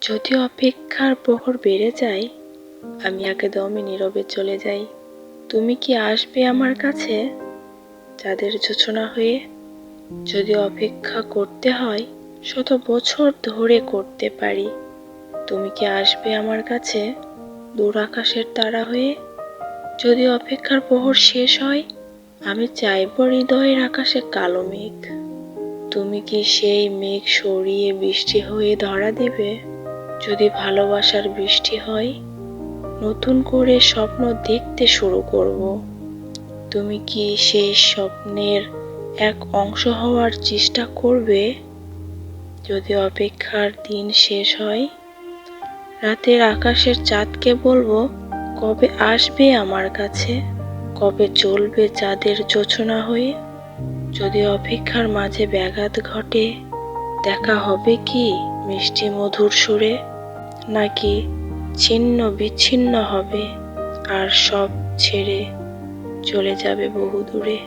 যদি অপেক্ষার প্রহর বেড়ে যায়, আমি একদমই নীরবে চলে যাই। তুমি কি আসবে আমার কাছে চাঁদের জোছনা হয়ে? যদি অপেক্ষা করতে হয়, শত বছর ধরে করতে পারি। তুমি কি আসবে আমার কাছে দূর আকাশের তারা হয়ে? যদি অপেক্ষার প্রহর শেষ হয়, আমি চাইব হৃদয়ের আকাশে কালো মেঘ। তুমি কি সেই মেঘ সরিয়ে বৃষ্টি হয়ে ধরা দিবে? যদি ভালোবাসার বৃষ্টি হয়, নতুন করে স্বপ্ন দেখতে শুরু করব। তুমি কি সেই স্বপ্নের এক অংশ হওয়ার চেষ্টা করবে? যদি অপেক্ষার দিন শেষ হয়, রাতের আকাশের চাঁদকে বলবো, কবে আসবে আমার কাছে, কবে চলবে চাঁদের জোছনা হয়ে? যদি অপেক্ষার মাঝে ব্যাঘাত ঘটে, দেখা হবে কি মিষ্টি মধুর সুরে, নাকি ছিন্ন বিচ্ছিন্ন হবে আর সব ছেড়ে চলে যাবে বহু দূরে?